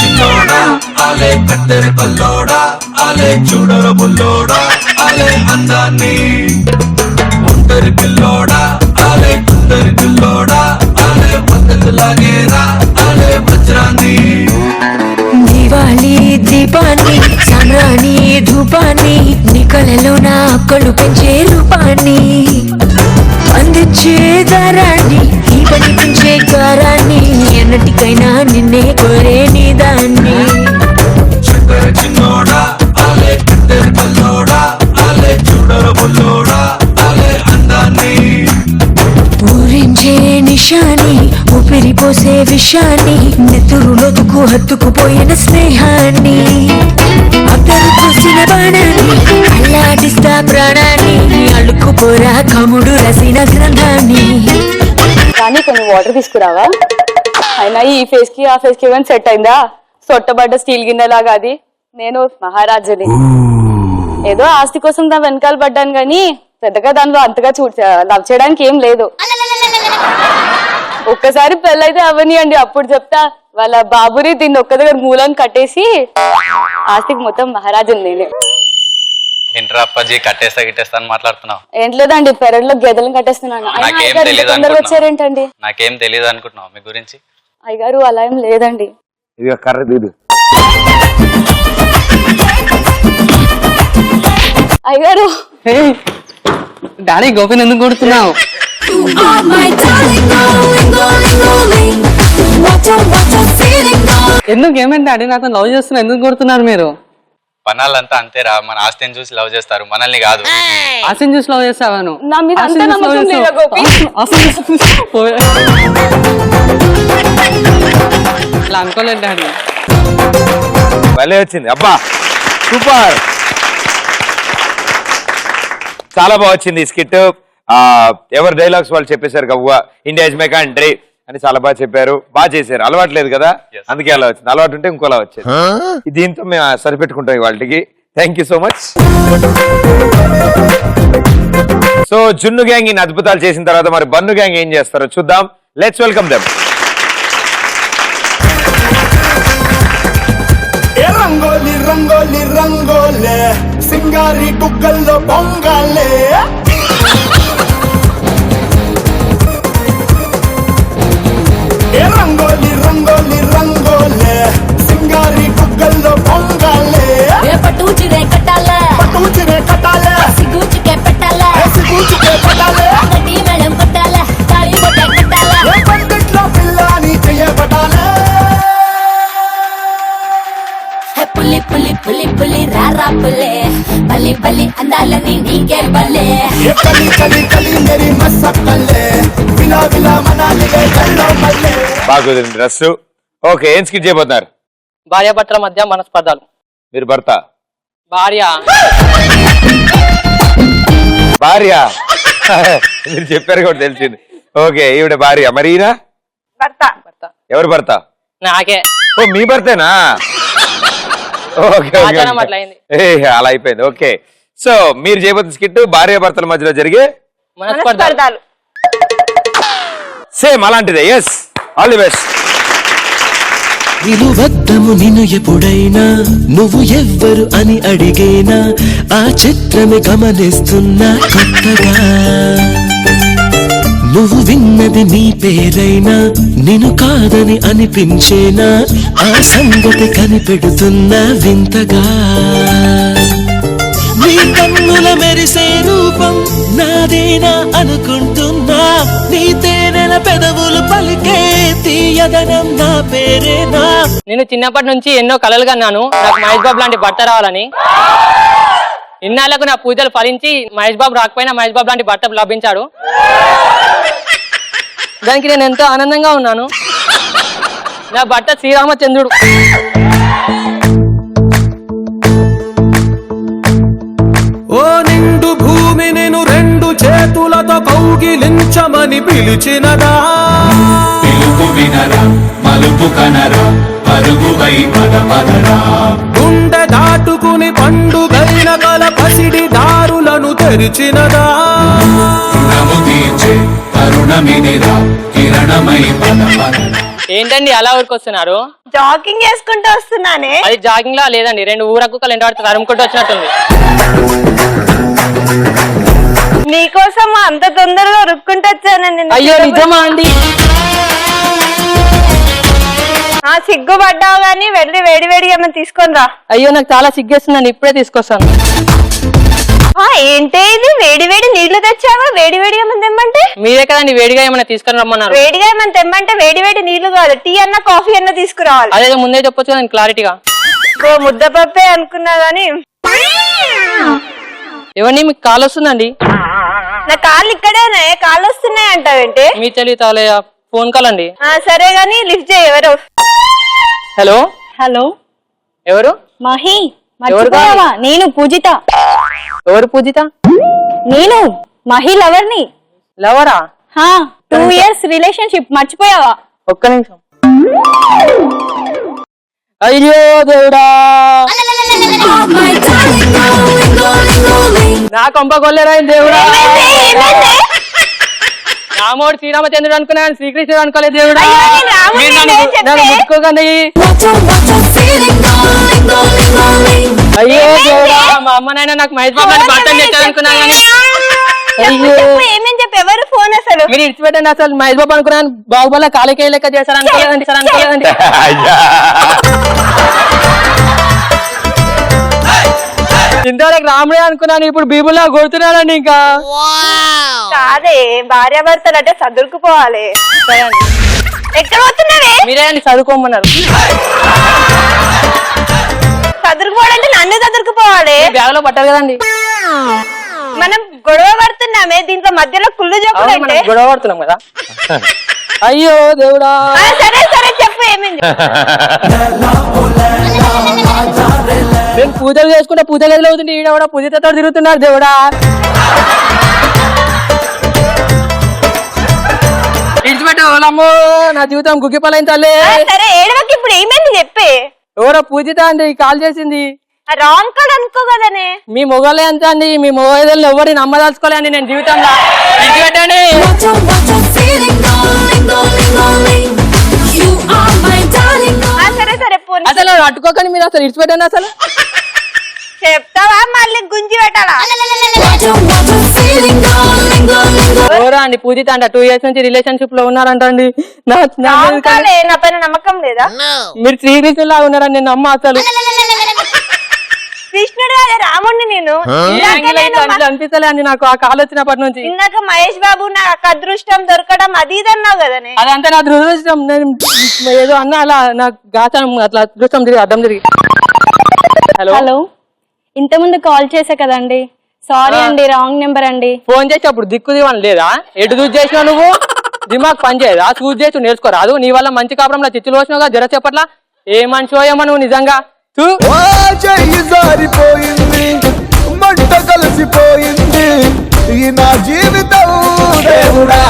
చిన్నోడా ఆలే కత్తెర పల్లోడా ఆలే చూడర బుల్లోడా ఆలే అందాన్ని ఒంటరి పిల్లోడా ఆలే కుందరి పిల్లోడా ఆలే పద్ధతి లాగేరా ఆలే వజ్రాన్ని. దివాలి దీపాన్ని, సన్రాని ధూపాన్ని, నీ కళలో నా అక్కలు పెంచే రూపాన్ని, అందించే దారాన్ని, ఈ పని పెంచే గారాన్ని, ఎన్నటికైనా నిన్నే కోరే నీ దాన్ని. చక్కర చిన్నోడా ఆలే కత్తెర పల్లోడా ఆలే చూడర బుల్లోడా ఆలే అందాన్ని. ఊరించే నిషాని, ఊపిరి పోసే విషాన్ని, నెత్తురులోతుకు హత్తుకుపోయిన స్నేహాన్ని, అద్దరు పూసిన బాణాన్ని, అల్లాడిస్తా ప్రాణాన్ని, అల్లుకుపోరా కముడు రసిన గ్రంథాన్ని. కానీ కొన్ని వాటర్ తీసుకురావా? అయినా ఈ ఫేస్ కి ఆ ఫేస్ కి ఏమైనా సెట్ అయిందా? సొట్టబడ్డ స్టీల్ గిన్నెలాగా అది. నేను మహారాజుని. ఏదో ఆస్తి కోసం దాని వెనకాల పడ్డాను గాని పెద్దగా దానిలో అంతగా లవ్ చేయడానికి ఏం లేదు. ఒక్కసారి పెళ్ళైతే అవనియండి, అప్పుడు చెప్తా. వాళ్ళ బాబుని దీన్ని ఒక్క దగ్గర మూలం కట్టేసి ఆస్తికి మొత్తం మహారాజుని నేనే. ఏంట్రా అప్పాజీ, కట్టేస్తా గిట్టేస్తా అని మాట్లాడుతున్నావు? ఏం లేదండి, పెరట్లో గేదెలను కట్టేస్తున్నాను. నాకేం తెలియదు తొందరగా వచ్చారేంటండి? నాకేం తెలియదు అనుకుంటున్నావు మీ గురించి? అయ్యగారు అలా ఏం లేదండి. ఇది కర్ర దిగు. అయ్యగారు డాడీ, గోపిని ఎందుకు కొడుతున్నావు? ఎందుకు ఏమైంది డాడీ? నాతో లవ్ చేస్తున్నా, ఎందుకు కొడుతున్నారు మీరు? పనాలంతా అంతేరా, మన ఆస్తిని చూసి లవ్ చేస్తారు, మనల్ని కాదు. ఆశని చూసి లవ్ చేస్తావా నువ్వు? నా మీద అంత నమ్మకం లేదా గోపి? అలా అనుకోలేదు డాడీ. భలే వచ్చింది అబ్బా, సూపర్, చాలా బాగా వచ్చింది ఈ స్కిట్. ఎవరి డైలాగ్స్ వాళ్ళు చెప్పేశారు kahwa. India is my country అని చాలా బాగా చెప్పారు, బాగా చేశారు. అలవాట్లేదు కదా, అందుకే అలా వచ్చింది. అలవాటు ఉంటే ఇంకోలా వచ్చేది. దీంతో మేము సరిపెట్టుకుంటాం వాళ్ళకి. Thank you so much. So జున్ను గ్యాంగ్ ఇన్ని అద్భుతాలు చేసిన తర్వాత మరి బన్ను గ్యాంగ్ ఏం చేస్తారో చూద్దాం. Let's welcome them. Rangoli rangoli రంగోలే సింగారి బుగ్గల్లో బొంగాలే. ఏ రంగోలి రంగోలి రంగోలే సింగారి బుగ్గల్లో పొంగాలే పట్టు చిరే కట్టాలా పట్టు చిరే కట్టాలే సిగూచుకే పెట్టాలా సిగూచుకే పెట్టాలే గట్టి మేళం కొట్టాలా తాళి బొట్ట కట్టాలా ఏ పందిట్లో పిల్లని చెయ్యబడాలే పులి పులి పులి పులి రారా పులే బలి బలి అందాలని నీకే బలే ఏ కలి కలి కలి మేరీ మసక్కలే విలా విలా మనాలిగే కల్లో మల్లే. బాగా కుదిరింది డ్రెస్. ఓకే, ఏం స్కిట్ చేయబోతున్నారు? భార్యాభర్తల మధ్య మనస్పర్ధలు. మీరు భర్త, భార్య భార్య మీరు చెప్పారు కూడా తెలిసింది. ఓకే, ఈవిడ భార్య. మరి ఈయన భర్త. ఎవరు భర్త? నాకే. ఓ, మీ భర్తేనా? ఓకే, ఆచారం అట్లా అయింది. అలా అయిపోయింది. ఓకే, సో మీరు చేయబోతున్న స్కిట్ భార్య భర్తల మధ్యలో జరిగే మనస్పర్ధలు. సేమ్ అలాంటిదే. Yes, all the best. నిలువద్దము నిన్ను ఎప్పుడైనా నువ్వు ఎవ్వరు అని అడిగేనా ఆ చిత్రమే గమనిస్తున్నా కొత్తగా నువ్వు విన్నది నీ పేరైనా నిన్ను కాదని అనిపించేనా ఆ సంగతి కనిపెడుతున్నా వింతగా నీ కన్నుల మెరిసే రూపం నాదేనా అనుకుంటున్నా నీ తేనెల పెదవులు పలికే తీయదనం నా పేరేనా. నేను చిన్నప్పటి నుంచి ఎన్నో కలలు కన్నాను నాకు మహేష్ బాబు లాంటి భర్త రావాలని. ఇన్నాళ్లకు నా పూజలు ఫలించి మహేష్ బాబు రాకపోయినా మహేష్ బాబు లాంటి భర్త లభించాడు. దానికి నేను ఎంతో ఆనందంగా ఉన్నాను. నా భర్త శ్రీరామచంద్రుడు. ఓ నిండు భూమి నేను రెండు చేతులతో కౌగిలించమని పిలిచినదా పిలుపు వినరా మలుపు కనరా పరుగువై పద పదరా గుండె దాటుకుని పండుగైన కల పసిడి దారులను తెరిచినదా రుణము తీర్చే కరుణమినిరా కిరణమై పద పదరా. ఏంటండి అలా ఊరికొస్తున్నారు? జాగింగ్ చేసుకుంటూ వస్తున్నానే. అది జాగింగ్ లా లేదండి, రెండు ఊరకుక్కలు ఎండబడితే తరుముకుంటూ వచ్చినట్టుంది. నీకోసం అంత తొందరగా రుక్కుంటూ వచ్చానండి. అయ్యో నిజమా అండి? సిగ్గుపడ్డావు గానీ వెళ్ళి వేడి వేడిగా ఏమైనా తీసుకొని రా. అయ్యో నాకు చాలా సిగ్గేస్తుందండి, ఇప్పుడే తీసుకొస్తాను. ఏంటి ఇది వేడి వేడి నీళ్లు తెచ్చావా? వేడి వేడిగా ఏమైనా తెమ్మంటే? మీరే కదండి వేడిగా ఏమైనా తీసుకొని రమ్మన్నారు. వేడిగా ఏమైనా తెమ్మంటే వేడి వేడి నీళ్లు కాదు, టీ అన్న కాఫీ అన్న తీసుకురావాలి. అదే ముందే చెప్పొచ్చు కదండి క్లారిటీగా. ముద్దపప్పే అనుకున్నా గానీ. ఎవరిని మీకు కాల్ వస్తుందండి? నా కాళ్ళు ఇక్కడేనే, కాళ్ళు వస్తున్నాయి అంటావేంటి? మీ తెలియతాలే ఫోన్ కాల్ అండి. సరే గానీ లిఫ్ట్ చేయి. ఎవరు? హలో హలో, ఎవరు? మహి. మర్చిపోయావా? నేను పూజిత. ఎవరు పూజిత? నేను మహి లవర్ని. లవరా? 2 years relationship. మర్చిపోయావా? ఒక్క నిమిషం. అయ్యో దేవుడా, నా కొంప కొల్లేరాయని దేవుడా. రామోడు శ్రీరామచంద్రుడు అనుకున్నాను, శ్రీకృష్ణుడు అనుకోలేదు దేవుడా. నన్ను ముట్టుకోకండి. అయ్యో దేవుడా, మా అమ్మ నాయన నాకు మహేష్ బాబు అని భర్త చేశారనుకున్నాను కానీ అయ్యో ఎవరు ఫోన్ అసలు? మీరు ఇచ్చిపెట్టండి. అసలు మహేష్ బాబు అనుకున్నాను, బాహుబలి కాలికే లెక్క చేశారనుకోలేదండి. సార్ అనుకోలేదండి. ఇంతవరకు రాముడే అనుకున్నాను, ఇప్పుడు బీబుల్లా కొడుతున్నానండి. ఇంకా కాదే, భార్యాభర్తలు అంటే చదువుకుపోవాలి. ఎక్కడ పోతున్నావే? మీరే అండి చదువుకోమన్నారు. చదువుకుపోవాలంటే నన్ను చదువుకుపోవాలి. బ్యాగ్ లో పట్టారు కదండి. మనం గొడవ పడుతున్నామే, దీంట్లో మధ్యలో కుళ్ళు జోకులు అంటే గొడవ పడుతున్నాం కదా. అయ్యో దేవుడా. సరే సరే చెప్పు, ఏమైంది? నేను పూజలు చేసుకుంటే పూజ గదిలో అవుతుంది, ఈడ కూడా పూజతో తిరుగుతున్నారు దేవుడా. ఇచ్చిపెట్టమ్మో, నా జీవితం గుగ్గిపలైన తల్లి. సరే ఏడవకి, ఇప్పుడు ఏమైంది చెప్పే. ఎవరో పూజిత అండి కాల్ చేసింది. రాంగ్ కాల్ అనుకో కదనే. మీ మొగలే అంత అండి, మీ మొగలు ఎవరిని నమ్మదలుచుకోలే అండి నేను జీవితంలో. ఇచ్చిపెట్టండి. సరే సరే అసలు అట్టుకోకండి మీరు, అసలు ఇచ్చిపెట్టండి. అసలు చెప్తావా మళ్ళీ గుంజి పెట్టాలా ఎవరా అండి పూజిత అంట 2 years నుంచి రిలేషన్షిప్ లో ఉన్నారంట అండి. నా పైన నమ్మకం లేదా? మీరు శ్రీకృష్ణుడు లాగా ఉన్నారని నేను నమ్మ అసలు కృష్ణుడు కాదే రాముడిని నేను. అనిపిస్తలే అండి నాకు ఆ కాల్ వచ్చినప్పటి నుంచి. ఇందాక మహేష్ బాబు నాకు అదృష్టం దొరకడం అది ఇది అన్నావు కదా. అదంతా నా దురదృష్టం. నేను ఏదో అన్నా అలా నాకు గాచం అట్లా అదృష్టం తిరిగి అడ్డం తిరిగి. హలో, ఇంత ముందు కాల్ చేసా కదండి, సారీ అండి, రాంగ్ నెంబర్ అండి. ఫోన్ చేసేప్పుడు దిక్కు దివని లేదా? ఎటు చూసి చేసినావు నువ్వు? దిమాగ్ పని చేయదా? చూసి చేసి నేర్చుకోరాదు. నీ వల్ల మంచి కాపురంలో చిచ్చులు వచ్చినావుగా జర చెప్పట్లా. ఏ మనిషో ఏమో నువ్వు నిజంగా. జారిపోయింది మంట కలిసిపోయింది ఈ నా జీవితం దేవుడా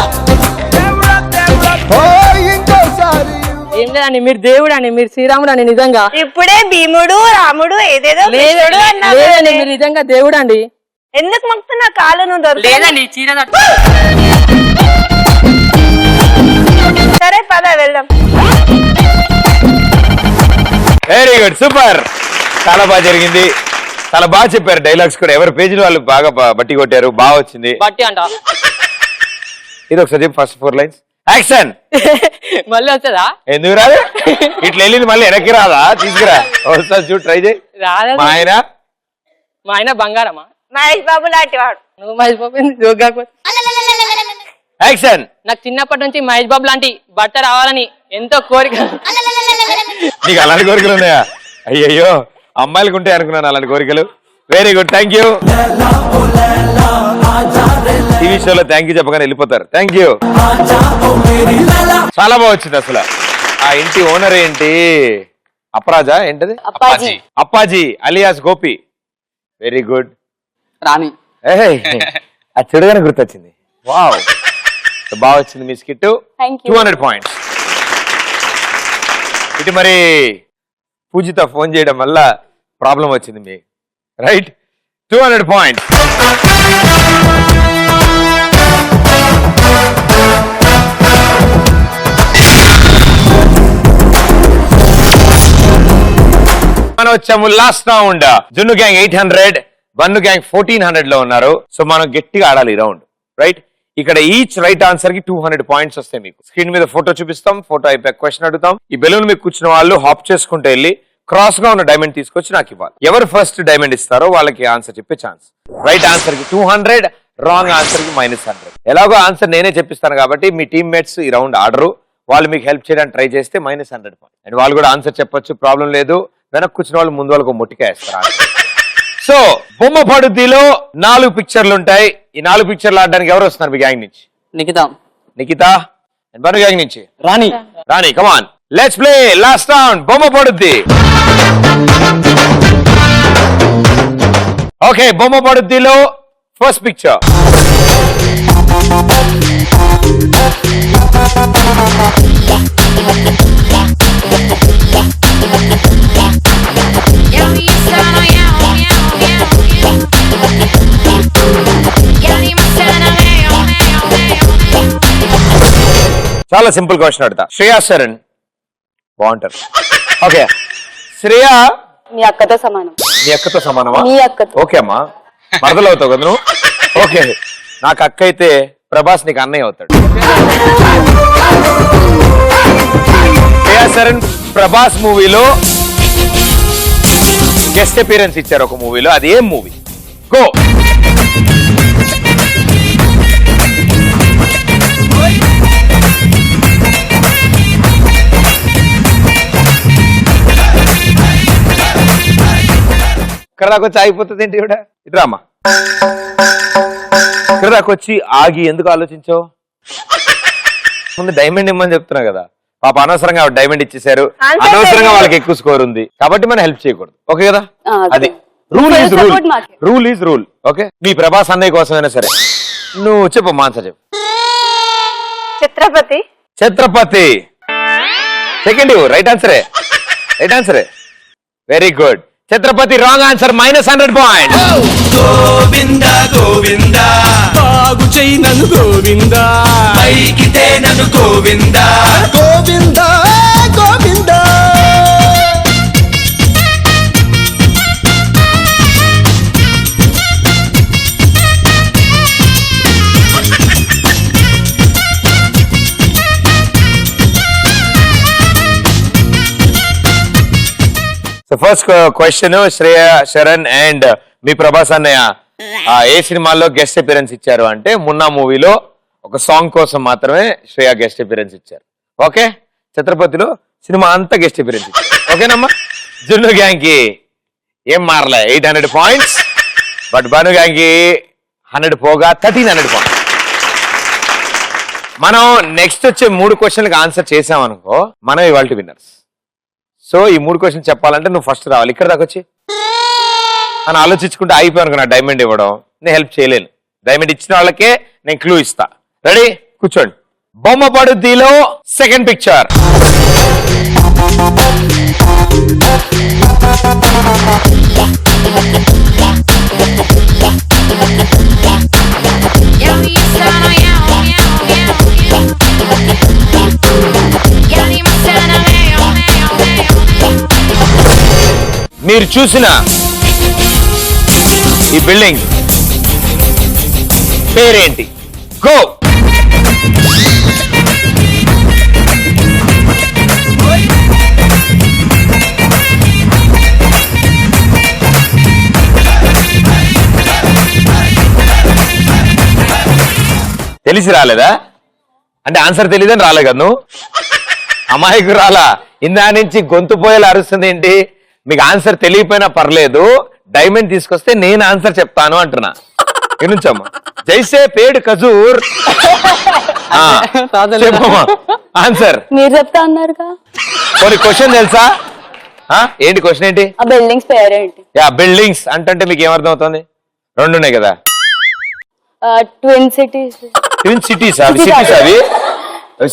ఇంకోసారి. ఏం లేదండి, మీరు దేవుడు అండి, మీరు శ్రీరాముడు అండి నిజంగా. ఇప్పుడే భీముడు రాముడు ఏదేదో లేదండి, మీరు నిజంగా దేవుడు అండి. ఎందుకు మొక్కుతున్నా కాలు నువ్వు దొరక. లేదండి చీర సరే పద వెళ్దాం. వెరీ గుడ్, సూపర్, చాలా బాగా జరిగింది, చాలా బాగా చెప్పారు. డైలాగ్స్ కూడా ఎవరి పేజీలో వాళ్ళు బాగా బట్టి కొట్టారు, బాగా వచ్చింది. బట్టి అంట ఇది ఒకసారి చెప్పి ఫస్ట్ 4 lines యాక్షన్. మళ్ళీ వచ్చదా? ఎందుకు రాదు? ఇట్లా వెళ్ళింది మళ్ళీ వెనక్కి రాదా? తీసుకురా ఒకసారి చూడు, ట్రై చేయి. రాదా? మా ఆయన బంగారమా? మహేష్ బాబు లాంటి వాడు. నువ్వు మహేష్ బాబు యాక్షన్. నాకు చిన్నప్పటి నుంచి మహేష్ బాబు లాంటి భర్త రావాలని ఎంతో కోరిక. నీకు అలాంటి కోరికలు ఉన్నాయా? అయ్యయ్యో, అమ్మాయిలకు ఉంటాయి అనుకున్నాను అలాంటి కోరికలు. Very good, thank you. TV షోలో థ్యాంక్ యూ చెప్పగానే వెళ్ళిపోతారు. థ్యాంక్ యూ, చాలా బాగా వచ్చింది. అసలు ఆ ఇంటి ఓనర్ ఏంటి? అప్రాజా ఏంటది? Appaji alias Gopi. Very good. Rani అది చెడుగానే గుర్తొచ్చింది. వావ్, బాగా వచ్చింది మీ స్కిట్. 200 points. ఇటు మరి పూజిత ఫోన్ చేయడం వల్ల ప్రాబ్లం వచ్చింది మీ రైట్. 200 points. మనం వచ్చాము లాస్ట్ రౌండ్. జున్ను గ్యాంగ్ 800, వన్ను గ్యాంగ్ 1400 లో ఉన్నారు. సో మనం గట్టిగా ఆడాలి ఈ రౌండ్, రైట్? ఇక్కడ ఈచ్ రైట్ ఆన్సర్ కి 200 points వస్తాయి. మీకు స్క్రీన్ మీద ఫోటో చూపిస్తాం, ఫోటో అయిపోయి క్వశ్చన్ అడుగుతాం. ఈ బెలూన్ మీకు కూర్చున్న వాళ్ళు హాప్ చేసుకుంటూ వెళ్ళి క్రాస్ గా ఉన్న డైమండ్ తీసుకొచ్చి నాకు ఇవ్వాలి. ఎవరు ఫస్ట్ డైమండ్ ఇస్తారో వాళ్ళకి ఆన్సర్ చెప్పే ఛాన్స్. రైట్ ఆన్సర్ కి 200, రాంగ్ ఆన్సర్ కి -100. ఎలాగో ఆన్సర్ నేనే చెప్పిస్తాను కాబట్టి మీ టీమ్మేట్స్ ఈ రౌండ్ ఆడరు. వాళ్ళు మీకు హెల్ప్ చేయడానికి ట్రై చేస్తే -100 points. అండ్ వాళ్ళు కూడా ఆన్సర్ చెప్పొచ్చు, ప్రాబ్లం లేదు. వెనక్కి కూర్చున్న వాళ్ళు ముందు వాళ్ళకు మొట్టికాయ వేస్తారు. సో బొమ్మ పడుద్దిలో 4 పిక్చర్లు ఉంటాయి. ఈ 4 పిక్చర్లు ఆడడానికి ఎవరు వస్తున్నారు మీ గ్యాంగ్ నుంచి? నిఖిత. బను గ్యాంగ్ నుంచి రాణి. కమాన్, లెట్స్ ప్లే లాస్ట్ రౌండ్. బొమ్మ పడుద్ది. ఓకే, బొమ్మ పడుద్దిలో ఫస్ట్ పిక్చర్. చాలా సింపుల్ క్వశ్చన్ అడుగుతా. శ్రేయా శరణ్ బాగుంటారు. ఓకే, శ్రేయ మీ అక్కతో సమానం. మీ అక్కతో సమానమా? మీ అక్కతో. ఓకే అమ్మా, మరదలు అవుతావు కదా నువ్వు. ఓకే, నాకు అక్క అయితే ప్రభాస్ నీకు అన్నయ్య అవుతాడు. శ్రేయా శరణ్ ప్రభాస్ మూవీలో గెస్ట్ అపీరెన్స్ ఇచ్చారు ఒక మూవీలో. అది ఏం మూవీ? గో. ఇక్కడ దాకా వచ్చి ఆగిపోతుంది ఏంటి? ఇటు రామ్మా. ఇక్కడ దాకా వచ్చి ఆగి ఎందుకు ఆలోచించావు? ముందు డైమండ్ ఇమ్మని చెప్తున్నా కదా. పాప అనవసరంగా డైమండ్ ఇచ్చేసారు, అనవసరంగా వాళ్ళకి ఎక్కువ స్కోర్ ఉంది కాబట్టి మనం హెల్ప్ చేయకూడదు. ఓకే కదా? అది rule is rule, rule is rule. Okay, మీ ప్రభాస్ అన్నయ్య కోసమైనా సరే నువ్వు చెప్పమ్మా ఆన్సర్ చెప్పు. ఛత్రపతి. ఛత్రపతి. సెకండ్ రైట్ ఆన్సరే, రైట్ ఆన్సరే. Very good. Chatrapathi wrong answer, -100 points. Govinda Govinda బాగు చెయ్యి నన్ను గోవిందా, పైకితే నన్ను Govinda Govinda Govinda. First question Shreya Sharan and మీ ప్రభాస్ అన్నయ్య ఏ సినిమాల్లో గెస్ట్ అపిరెన్స్ ఇచ్చారు అంటే మున్నా మూవీలో ఒక సాంగ్ కోసం మాత్రమే శ్రేయ గెస్ట్ అపిరెన్స్ ఇచ్చారు. ఓకే, ఛత్రపతిలో సినిమా అంతా గెస్ట్ అపిరెన్స్ ఇచ్చారు. ఓకేనమ్మా. జున్ను గ్యాంగ్ కి ఏం మారలే 800 పాయింట్స్, బట్ భాను గ్యాంగ్ కి 100 పోగా 1300 పాయింట్స్. మనం నెక్స్ట్ వచ్చే 3 క్వశ్చన్లకు ఆన్సర్ చేసామనుకో మనం ఇవాళ విన్నర్స్. సో ఈ 3 క్వశ్చన్ చెప్పాలంటే నువ్వు ఫస్ట్ రావాలి. ఇక్కడ దాకా వచ్చి అని ఆలోచించుకుంటే అయిపోయాను. నా డైమండ్ ఇవ్వడం నేను హెల్ప్ చేయలేను. డైమండ్ ఇచ్చిన వాళ్ళకే నేను క్లూ ఇస్తా. రెడీ, కూర్చోండి. బొమ్మ పడుద్దిలో సెకండ్ పిక్చర్. మీరు చూసిన ఈ బిల్డింగ్ పేరేంటి? గో. తెలిసి రాలేదా? అంటే ఆన్సర్ తెలియదని రాలే కదా నువ్వు? అమాయకు రాలా? ఇందా నుంచి గొంతు పోయేలా అరుస్తుంది ఏంటి? మీకు ఆన్సర్ తెలియపోయినా పర్లేదు, డైమండ్ తీసుకొస్తే నేను ఆన్సర్ చెప్తాను అంటున్నా. నుంచమ్మా. జైసే పేడ్ ఖజూర్. చెప్పమ్మా ఆన్సర్. మీరు చెప్తా అన్నారుగా. కొన్ని క్వశ్చన్ తెలుసా? ఏంటి క్వశ్చన్ ఏంటి? ఆ బిల్డింగ్స్ పేరేంటి? యా, బిల్డింగ్స్ అంటే మీకు ఏమర్థం అవుతుంది? 2 ఉన్నాయి కదా. Twin cities. ట్విన్ సిటీస్ అవి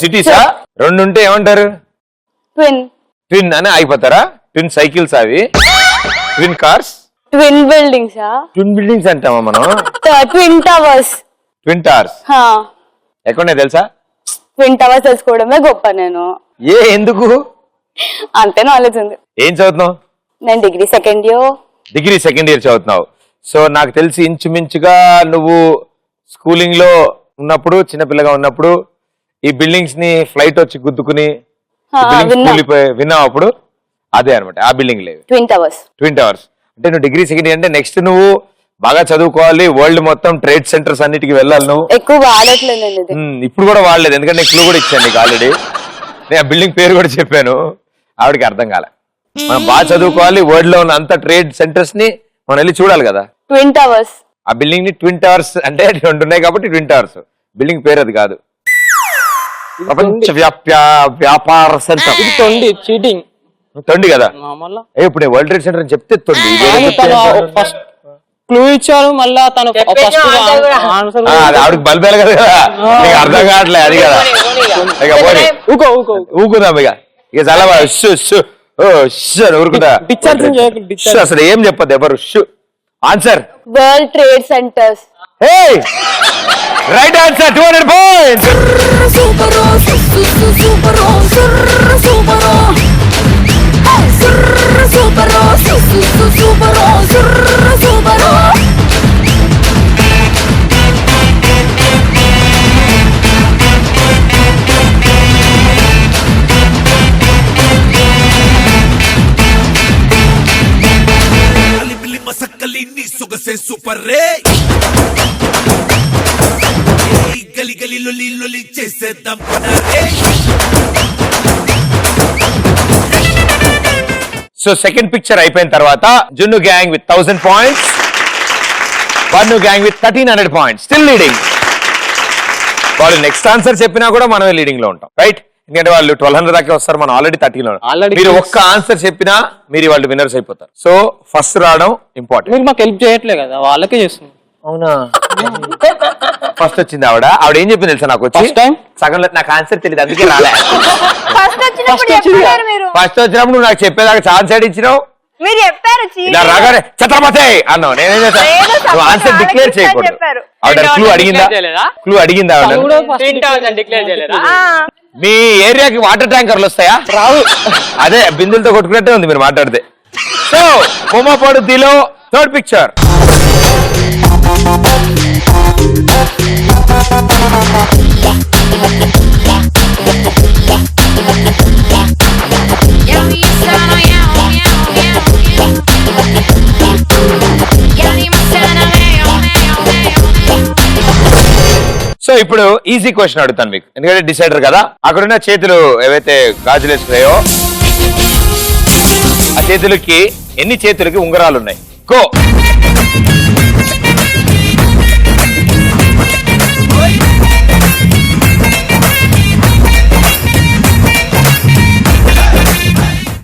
సిటీసా? 2 ఉంటే ఏమంటారు? ట్విన్. ట్విన్ అని అయిపోతారా? ట్విన్ సైకిల్స్ అవి? Twin cars? Twin buildings. Twin buildings అంటామా మనం? Twin towers. ట్విన్ టవర్స్ ఎక్కడున్నాయి తెలుసా? ట్విన్ టవర్స్ తెలుసుకోవడమే గొప్ప. నేను ఎందుకు అంతే నాలెడ్జ్ ఉంది. ఏం చదువుతున్నావు? నేను డిగ్రీ సెకండ్ ఇయర్ చదువుతున్నావు. సో నాకు తెలిసి ఇంచుమించుగా నువ్వు స్కూలింగ్ లో ఉన్నప్పుడు, చిన్నపిల్లగా ఉన్నప్పుడు ఈ బిల్డింగ్స్ ని ఫ్లైట్ వచ్చి గుద్దుకుని విన్నావు అప్పుడు? అదే అనమాట ఆ బిల్డింగ్ లేదు. ట్విన్ టవర్స్ అంటే నువ్వు డిగ్రీ సెకండ్ ఇయర్ అంటే నెక్స్ట్ నువ్వు బాగా చదువుకోవాలి, వరల్డ్ మొత్తం ట్రేడ్ సెంటర్స్ అన్నిటికి వెళ్ళాలి. నువ్వు ఎక్కువ వాడట్లేదు. ఇప్పుడు కూడా వాడలేదు, ఎందుకంటే నేను క్లూ కూడా ఇచ్చాను నీకు ఆల్రెడీ. నేను ఆ బిల్డింగ్ పేరు కూడా చెప్పాను, ఆవిడకి అర్థం కాలే. మనం బాగా చదువుకోవాలి, వరల్డ్ లో ఉన్న అంత ట్రేడ్ సెంటర్స్ ని మనం వెళ్ళి చూడాలి కదా. Twin towers. ఆ బిల్డింగ్ ని ట్విన్ టవర్స్ అంటే 2 ఉన్నాయి కాబట్టి ట్విన్ టవర్స్. బిల్డింగ్ పేరు అది కాదు. ప్రపంచ వ్యాపార సెంటర్. చీటింగ్. తొండి కదా. ఇప్పుడు వరల్డ్ ట్రేడ్ సెంటర్ అని చెప్తే తొండి. ఫస్ట్ క్లూ ఇచ్చారు, మళ్ళా తను ఆవిడకి బలిపేల కదా, నీకు అర్థం కావట్లే అది కదా. ఇక పోనీ ఊకుందాం ఇక చాలా ఊరుకుందా. అసలు ఏం చెప్పదు ఎవరు. Answer world trade centres. Right answer. 200 points. Super రే గలి గలి లొలి లొలి చేసేద్దాం. సో సెకండ్ పిక్చర్ అయిపోయిన తర్వాత Junnu gang with 1000 points, Bannu gang with 1300 points, still leading. వాళ్ళు నెక్స్ట్ ఆన్సర్ చెప్పినా కూడా మనమే లీడింగ్ లో ఉంటాం, రైట్? ఎందుకంటే వాళ్ళు 1200 దాకా వస్తారు, మనం ఆల్రెడీ 13 లో. మీరు ఒక్క ఆన్సర్ చెప్పినా మీరు వాళ్ళు విన్నర్స్ అయిపోతారు. సో ఫస్ట్ రావడం ఇంపార్టెంట్. మీరు మాకు హెల్ప్ చేయట్లే కదా, వాళ్ళకే చేస్తుంది. అవునా? ఫస్ట్ వచ్చింది ఆవిడ ఏం చెప్పింది తెలుసా? నాకు వచ్చి సగంలో నాకు ఆన్సర్ తెలియదు, అందుకే రాలే. ఫస్ట్ వచ్చినప్పుడు నువ్వు నాకు చెప్పేదాకా ఛాన్స్ ఇచ్చినావు. మీరు చెప్పారు ఇలా రాగానే ఛత్రపతి అన్నావు. నేనేం చేస్తా? నువ్వు ఆన్సర్ డిక్లేర్ చేయకూడదు. ఆవిడ క్లూ అడిగిందా ఆవిడ? మీ ఏరియాకి వాటర్ ట్యాంకర్లు వస్తాయా? రావు. అదే బిందులతో కొట్టుకున్నట్టే ఉంది మీరు మాట్లాడితే. సో బొమ్మ పడుద్దిలో థర్డ్ పిక్చర్. ఇప్పుడు ఈజీ క్వశ్చన్ అడుగుతాను మీకు, ఎందుకంటే డిసైడర్ కదా. అక్కడున్న చేతులు ఏవైతే గాజులు వేసుకున్నాయో ఆ చేతులకి ఎన్ని చేతులకి ఉంగరాలు ఉన్నాయి? గో.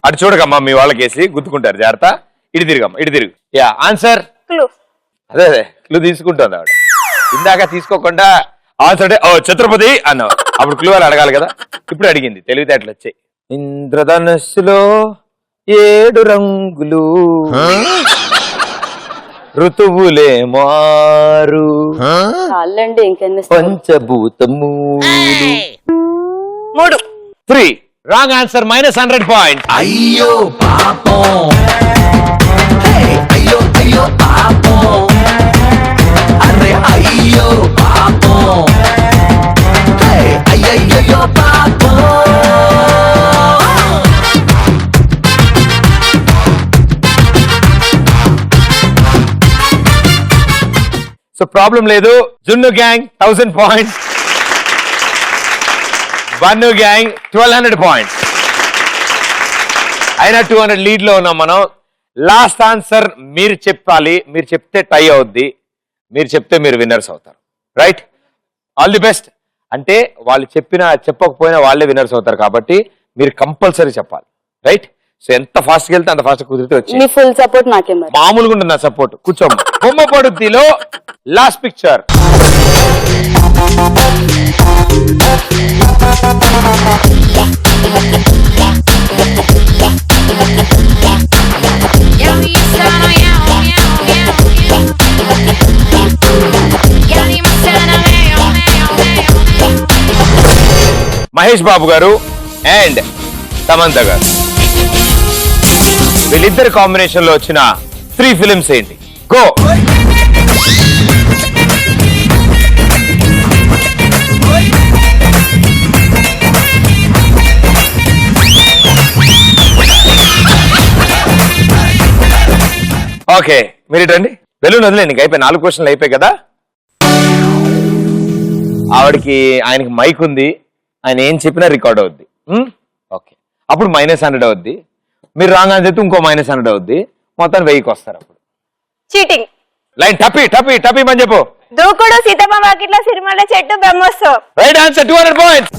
అటు చూడకమ్మా, మీ వాళ్ళకేసి గుర్తుకుంటారు, జాగ్రత్త. ఇటు తిరుగమ్మా, ఇటు తిరుగు. Yeah, answer. అదే క్లూ తీసుకుంటుంది ఆవిడ. ఇందాక తీసుకోకుండా ఆన్సర్ అంటే ఓ ఛత్రపతి అన్నావు, అప్పుడు క్లూ అని అడగాలి కదా. ఇప్పుడు అడిగింది, తెలివితేటలు వచ్చాయి. ఇంద్రధనుస్సులో 7 రంగులు, ఋతువులే మారు, చాలండి ఇంకెన్ని. పంచభూతము 3. 3. Wrong answer, -100 point. అయ్యో పాపం, అయ్యో అయ్యో పాపం, అరే అయ్యో పాపం, అయ్యయ్యో పాపం. సో ప్రాబ్లం లేదు. Junnu gang 1000 points, Bannu gang 1200 points. అయినా 200 లీడ్ లో ఉన్నాం మనం. లాస్ట్ ఆన్సర్ మీరు చెప్పాలి, మీరు చెప్తే టై అవుద్ది, మీరు చెప్తే మీరు విన్నర్స్ అవుతారు. Right, all the best. అంటే వాళ్ళు చెప్పకపోయినా వాళ్ళే విన్నర్స్ అవుతారు కాబట్టి మీరు కంపల్సరీ చెప్పాలి. రైట్, సో ఎంత ఫాస్ట్ గా వెళ్తే అంత ఫాస్ట్ కుదిరితే వచ్చి మీ ఫుల్ సపోర్ట్ నాకే మరి. మామూలుగా ఉంటుంది నా సపోర్ట్. కూర్చోమ్మ. బొమ్మ పడుద్దిలో లాస్ట్ పిక్చర్. మహేష్ బాబు గారు అండ్ సమంత గారు, వీళ్ళిద్దరు కాంబినేషన్ లో వచ్చిన 3 ఫిలిమ్స్ ఏంటి? గో. ఓకే, మీరు రండి. బెలూన్ వదిలేండి, అయిపోయి 4 క్వశ్చన్లు అయిపోయి కదా. ఆయనకి మైక్ ఉంది, ఆయన ఏం చెప్పినా రికార్డ్ అవుద్ది. ఓకే, అప్పుడు -100 అవుద్ది. మీరు రాంగ్ అని చెప్తే ఇంకో -100 అవుద్ది. మొత్తం 1000కి వస్తారు. అప్పుడు చీటింగ్. లైన్ టపి టపి టపి అని చెప్పు. దూకుడు, సీతమ్మ వాకిట్లో సిరిమల్ల చెట్టు, బ్రహ్మోత్సవం. Right answer, 200 points.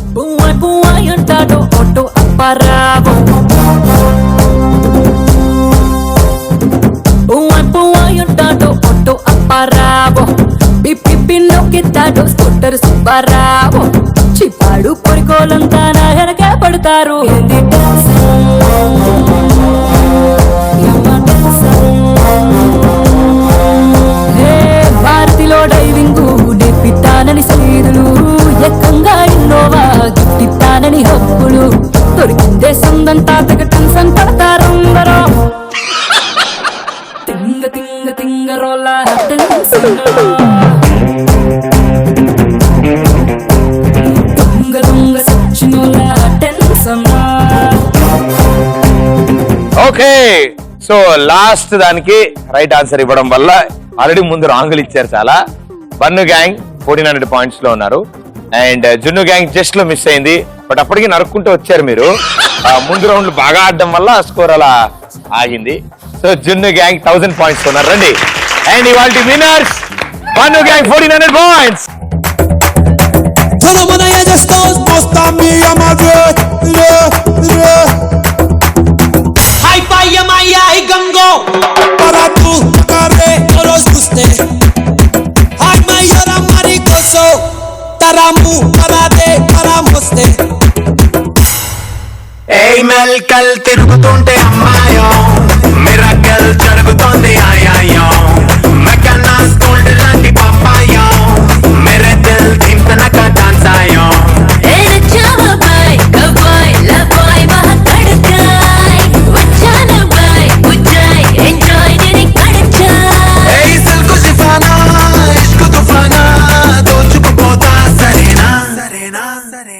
చిప్పాడు పొరికోలంతా నా వెనక పడతారు. భారతిలో డైవింగ్ నేర్పిస్తానని సైదులు, ఎక్కంగా ఇన్నోవా గిట్టిస్తానని హక్కులు, దొరికిందే సందంతా తెగ టెన్షన్ పడతారందరూ. తింగ తింగ తింగరోల టెన్షన్, దొంగ దొంగ సచ్చినోల టెన్షన్. ఓకే, సో లాస్ట్ దానికి రైట్ ఆన్సర్ ఇవ్వడం వల్ల ఆల్రెడీ ముందు రాంగులు ఇచ్చారు చాలా. బన్ను గ్యాంగ్ 1400 పాయింట్స్ లో ఉన్నారు అండ్ జున్ను గ్యాంగ్ జస్ట్ లో మిస్ అయింది. బట్ అప్పటికి నరుక్కుంటూ వచ్చారు మీరు. ముందు రౌండ్లు బాగా ఆడడం వల్ల స్కోర్ అలా ఆగింది. సో జున్ను గ్యాంగ్ 1000 పాయింట్స్ ఉన్నారు. రండి. అండ్ ఇవాళ winners Bannu gang 1400 points. Para tu carre todos guste. Ay mayora maricoso. Taramu parade paramoste. Hey melkal తిరుగుతుంటే అమ్మాయో మిరకల్ జరుగుతోంది ఆయాయో మెకానాస్ గోల్డ్ లాంటి పాపాయో మేరే దిల్ ధింతన కా dance ఆయో.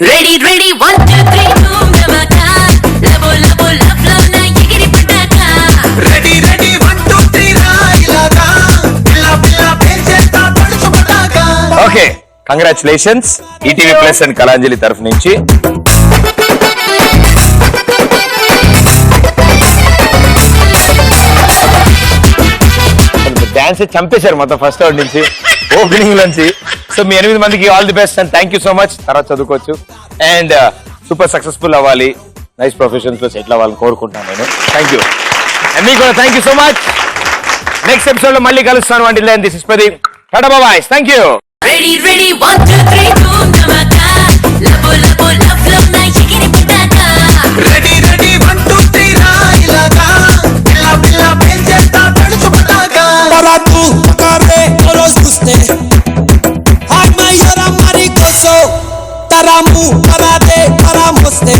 Ready, ready, 1, 2, 3, boom, love, love, love, love, love, love, congratulations ETV plus and Kalanjali తరఫు నుంచి. Dance చంపేశారు మొత్తం first round నుంచి, opening నుంచి. సో మీ 8 మందికి all the best and thank you so much. తర్వాత చదువుకోవచ్చు అండ్ సూపర్ సక్సెస్ఫుల్ అవ్వాలి, నైస్ ప్రొఫెషన్స్ లో సెటిల్ అవ్వాలని కోరుకుంటాను నేను. థ్యాంక్ యూ అండ్ మీకు కూడా thank you so much. Next episode లో మళ్ళీ కలుస్తాను. Until then this is Pradeep. Tata bye bye. Thank you. Ready, ready, 1, 2, 3, boom, dhamaka. Labo, labo, love, love, na yigiri pataka. Ready ready 1 2 3 రా ఇలాగా పిల్ల పిల్ల పెంచేస్తా పెడుచు Pataka para tú tocarme todos ustedes. Ay, mayora maricoso, taramu, para de, para moste.